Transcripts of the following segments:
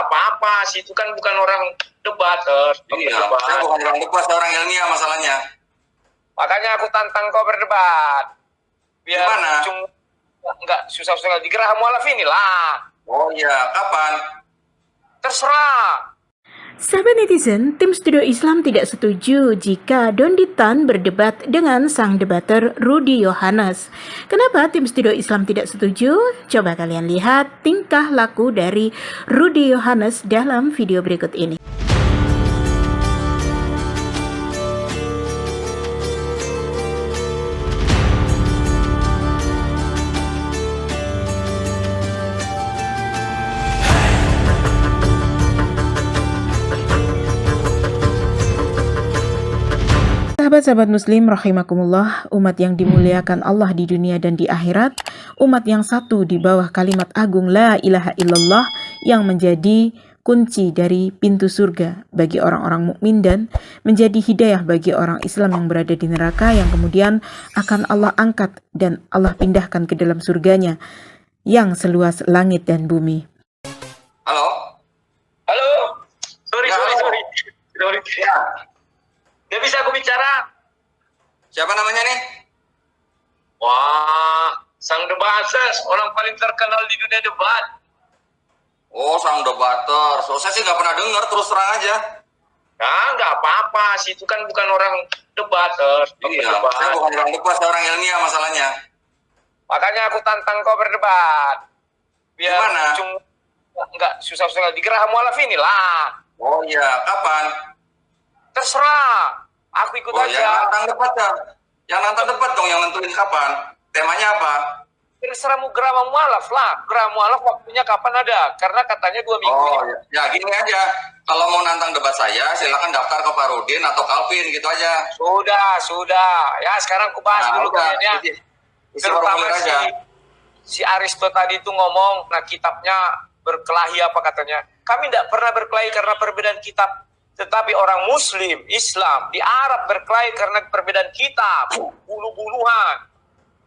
apa-apa sih, itu kan bukan orang debat. Iya, saya bukan orang debat, saya orang ilmiah masalahnya. Makanya aku tantang kau berdebat. Biar Gimana? Enggak susah-susah di Geraha Mualaf inilah. Oh iya, kapan? Terserah. Sahabat netizen, tim Studio Islam tidak setuju jika Dondi Tan berdebat dengan sang debater Rudy Yohanes. Kenapa tim Studio Islam tidak setuju? Coba kalian lihat tingkah laku dari Rudy Yohanes dalam video berikut ini. Sahabat-sahabat muslim rahimakumullah, umat yang dimuliakan Allah di dunia dan di akhirat, umat yang satu di bawah kalimat agung la ilaha illallah yang menjadi kunci dari pintu surga bagi orang-orang mukmin dan menjadi hidayah bagi orang Islam yang berada di neraka yang kemudian akan Allah angkat dan Allah pindahkan ke dalam surganya yang seluas langit dan bumi. Halo? Halo. Sorry. Ya. Gak bisa aku bicara. Siapa namanya nih? Wah, sang debater, orang paling terkenal di dunia debat. Oh, sang debater. So, saya sih nggak pernah dengar, terus terang aja. Nah, nggak apa-apa sih, itu kan bukan orang debat. Iya, saya bukan orang debat, saya orang ilmiah masalahnya. Makanya aku tantang kau berdebat. Biar Gimana? Nggak susah-susah di Geraha Mualaf inilah. Oh iya, kapan? Terserah. Aku ikut Oh, aja. yang nantang debat ya. Yang nantang debat dong, yang nentuin kapan. Temanya apa? Terserah mau Geraha Mualaf lah. Geraha Mualaf waktunya kapan ada? Karena katanya 2 minggu. Oh, ya gini aja. Kalau mau nantang debat saya, silakan daftar ke Farudin atau Calvin, gitu aja. Sudah. Ya, sekarang aku bahas dulu udah, kayaknya. isi Terutama formulir aja. si Aristo tadi itu ngomong, nah kitabnya berkelahi apa katanya. Kami tidak pernah berkelahi karena perbedaan kitab. Tetapi orang Muslim, Islam, di Arab berkelahi karena perbedaan kitab. Bulu-buluhan.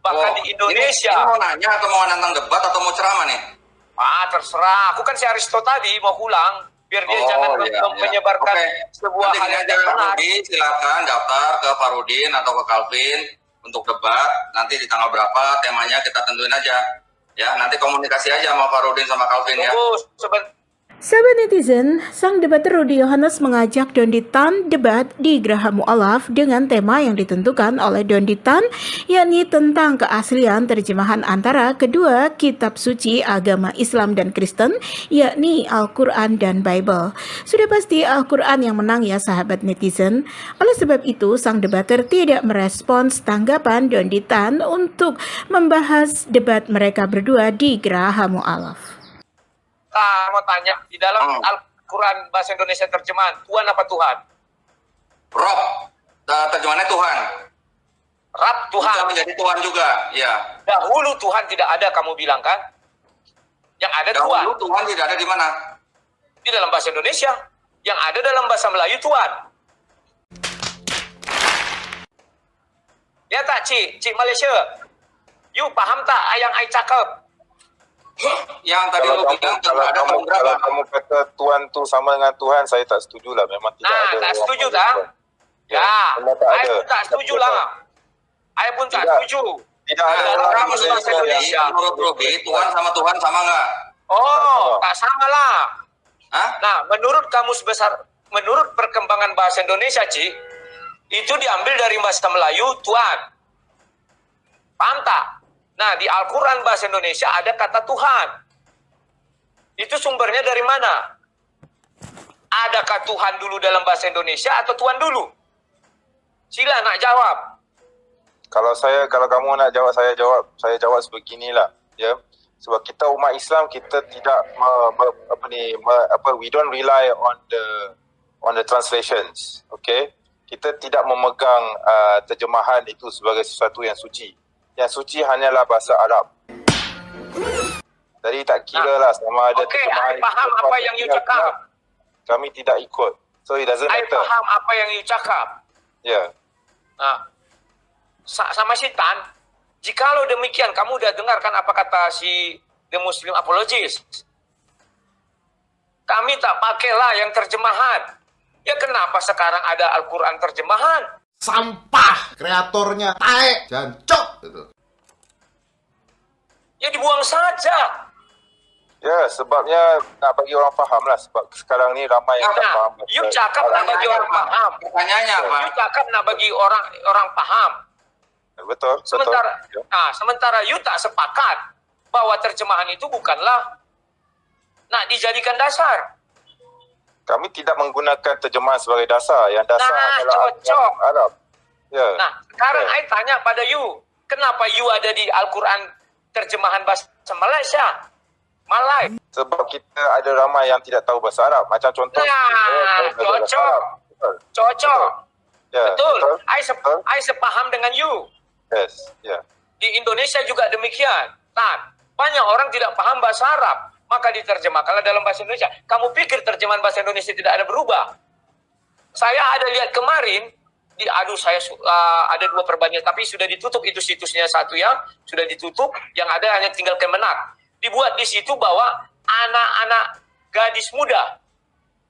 Bahkan di Indonesia. Ini mau nanya atau mau nantang debat atau mau ceramah nih? Terserah. Aku kan si Aristo tadi mau pulang. Biar dia jangan menyebarkan sebuah hal yang benar. Silakan daftar ke Farudin atau ke Calvin untuk debat. Nanti di tanggal berapa temanya kita tentuin aja. Ya, nanti komunikasi aja sama Farudin sama Calvin ya. Tunggu Sahabat netizen, sang debater Rudy Yohanes mengajak Dondi Tan debat di Geraha Mualaf dengan tema yang ditentukan oleh Dondi Tan, yakni tentang keaslian terjemahan antara kedua kitab suci agama Islam dan Kristen, yakni Al-Quran dan Bible. Sudah pasti Al-Quran yang menang ya sahabat netizen. Oleh sebab itu, sang debater tidak merespons tanggapan Dondi Tan untuk membahas debat mereka berdua di Geraha Mualaf. mau tanya, di dalam Al-Quran bahasa Indonesia terjemahan, Tuhan apa Tuhan? Rob, terjemahannya Tuhan. Rab Tuhan. Bisa menjadi Tuhan juga, ya. Dahulu Tuhan tidak ada, kamu bilang kan? Yang ada Tuhan. Dahulu Tuhan tidak ada di mana? Di dalam bahasa Indonesia. Yang ada dalam bahasa Melayu Tuhan. Ya tak, Cik Malaysia? You paham tak yang I cakap? Yang tadi lu bilang ada kalau kamu kata Tuhan tu sama dengan Tuhan, saya tak setuju lah. Memang tidak ada. Tak setuju tak? Ya, I pun tak setuju lah. I pun tak setuju. Tidak ada orang bahasa Indonesia. Menurut Robi, Tuhan sama Tuhan sama nggak? Oh, tak sama lah. Hah? Nah, menurut perkembangan bahasa Indonesia, Ci, itu diambil dari bahasa Melayu Tuhan. Paham tak? Nah, di Al-Quran bahasa Indonesia ada kata Tuhan. Itu sumbernya dari mana? Adakah Tuhan dulu dalam bahasa Indonesia atau Tuhan dulu? Sila nak jawab. Kalau kamu nak jawab, saya jawab sebeginilah, ya. Sebab kita umat Islam, kita tidak we don't rely on the translations, okay? Kita tidak memegang terjemahan itu sebagai sesuatu yang suci. Yang suci hanyalah bahasa Arab. Jadi tak kira lah sama ada terjemahan. Okey, I faham apa yang you cakap. Kami tidak ikut. So it doesn't matter. I faham apa yang you cakap. Ya. Nah, sama si Tan, jikalau demikian, kamu udah dengar kan apa kata si The Muslim Apologist? kami tak pakailah yang terjemahan. Ya kenapa sekarang ada Al-Quran terjemahan? Sampah kreatornya tae jancok gitu. Ya dibuang saja. Ya, sebabnya nak bagi orang faham lah. Sebab sekarang ni ramai yang tak faham. You cakap nak bagi orang paham. Pertanyaannya apa? You cakap nak bagi orang paham. Betul, Sementara, betul. sementara you tak sepakat bahwa terjemahan itu bukanlah nak dijadikan dasar. Kami tidak menggunakan terjemahan sebagai dasar. Yang dasar adalah cocok. Arab. Ya. Nah, sekarang I tanya pada you, kenapa you ada di Al-Quran terjemahan bahasa Malaysia? Malay. Sebab kita ada ramai yang tidak tahu bahasa Arab. Macam contoh. Cocok. Cocok. Ya, Betul. betul. I sepaham dengan you. Yes, ya. Di Indonesia juga demikian. Banyak orang tidak paham bahasa Arab. Maka diterjemahkanlah dalam bahasa Indonesia. Kamu pikir terjemahan bahasa Indonesia tidak ada berubah? Saya ada lihat kemarin, saya ada 2 perbandingan, tapi sudah ditutup itu situsnya satu yang sudah ditutup, yang ada hanya tinggal Kemenak. Dibuat di situ bahwa anak-anak gadis muda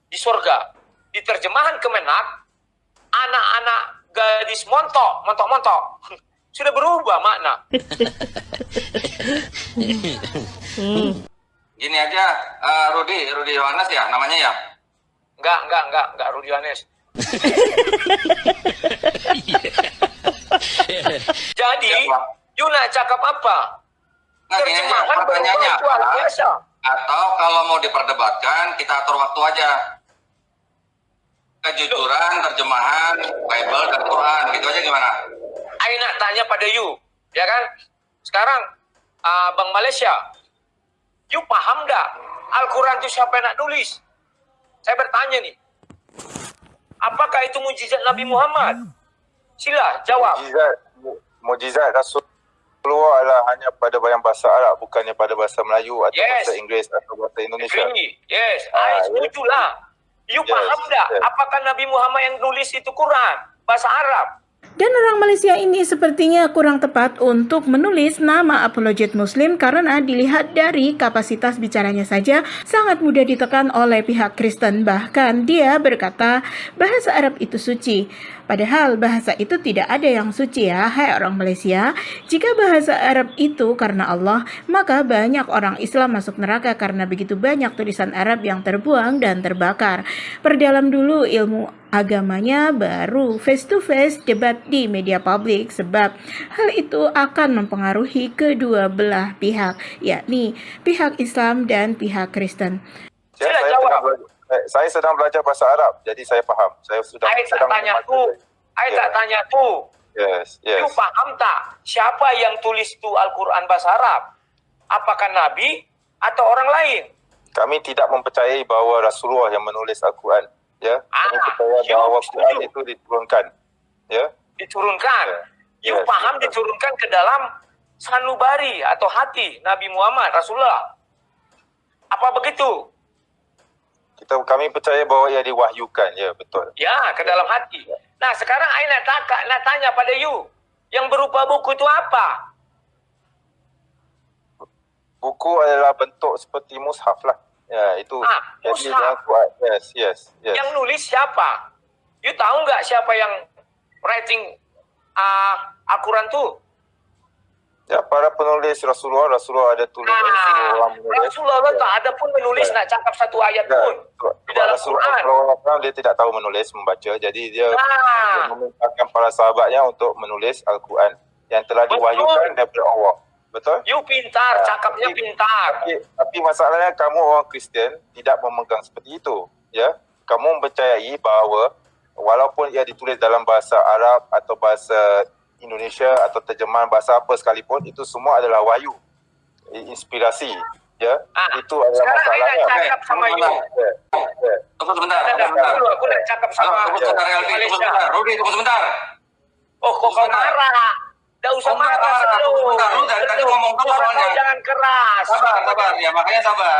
di surga. Di terjemahan Kemenak, anak-anak gadis montok. Sudah berubah makna. Gini aja, Rudi Yohanes ya namanya ya? Enggak, Rudi Yohanes. Jadi, you nak cakap apa? Nah, Terjemahan pertanyaannya berubah luar biasa. Atau kalau mau diperdebatkan, kita atur waktu aja. Kejujuran, terjemahan, Bible, dan Quran. Gitu aja gimana? I nak tanya pada you, ya kan? Sekarang, Bang Malaysia, you paham tak Al-Quran itu siapa yang nak tulis? Saya bertanya nih. Apakah itu mujizat Nabi Muhammad? Sila, jawab. Mujizat Rasulullah adalah hanya pada bahasa Arab, bukannya pada bahasa Melayu atau bahasa Inggris atau bahasa Indonesia. Yes, setuju lah. You paham tak apakah Nabi Muhammad yang nulis itu Quran? Bahasa Arab. Dan orang Malaysia ini sepertinya kurang tepat untuk menulis nama apologet Muslim karena dilihat dari kapasitas bicaranya saja sangat mudah ditekan oleh pihak Kristen. Bahkan dia berkata bahasa Arab itu suci. Padahal bahasa itu tidak ada yang suci ya, hai orang Malaysia. Jika bahasa Arab itu karena Allah, maka banyak orang Islam masuk neraka karena begitu banyak tulisan Arab yang terbuang dan terbakar. Perdalam dulu ilmu agamanya, baru face to face debat di media publik, sebab hal itu akan mempengaruhi kedua belah pihak, yakni pihak Islam dan pihak Kristen. Saya sedang belajar bahasa Arab, jadi saya faham. Saya sudah tak tanya tu. Yes. You paham tak siapa yang tulis tu Al-Quran bahasa Arab? Apakah Nabi atau orang lain? Kami tidak mempercayai bahawa Rasulullah yang menulis Al-Quran. Ya, kami percaya bahawa Al-Quran itu diturunkan. Ya. Diturunkan. You paham diturunkan ke dalam sanubari atau hati Nabi Muhammad Rasulullah. Apa begitu? Kami percaya bahawa ia diwahyukan, ya betul. Ya, ke dalam hati. Nah, sekarang saya nak tanya pada you, yang berupa buku itu apa? Buku adalah bentuk seperti mushaf lah. Ya, itu. Mushaf. Yes. Yang nulis siapa? You tahu nggak siapa yang writing Al-Quran tu? Ya, para penulis Rasulullah ada tulis. Rasulullah tak ada pun menulis nak cakap satu ayat pun di dalam Quran. Rasulullah dia tidak tahu menulis, membaca. Jadi dia memintakan para sahabatnya untuk menulis Al-Quran yang telah diwahyukan daripada Allah. Betul? You pintar, cakapnya pintar. Tapi masalahnya kamu orang Kristian tidak memegang seperti itu. Ya, kamu mempercayai bahawa walaupun ia ditulis dalam bahasa Arab atau bahasa Indonesia atau terjemahan bahasa apa sekalipun, itu semua adalah wahyu, inspirasi, ya. Itu adalah masalahnya. Sekarang saya nak cakap sama you. Tunggu sebentar. Aku nak cakap sama Malaysia. Rudi, tunggu sebentar. Oh, kok kau marah? Tak usah marah. Sebentar, lu dari tadi ngomong dulu soalnya. Jangan keras. Sabar, ya makanya sabar.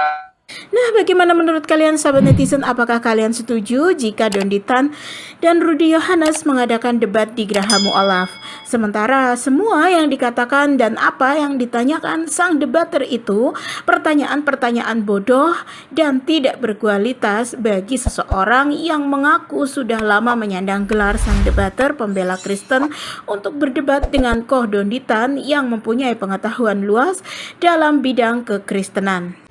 Nah, bagaimana menurut kalian sahabat netizen? Apakah kalian setuju jika Dondi Tan dan Rudy Yohanes mengadakan debat di Geraha Mu'alaf? Sementara semua yang dikatakan dan apa yang ditanyakan sang debater itu pertanyaan-pertanyaan bodoh dan tidak berkualitas bagi seseorang yang mengaku sudah lama menyandang gelar sang debater pembela Kristen untuk berdebat dengan Koh Dondi Tan yang mempunyai pengetahuan luas dalam bidang kekristenan.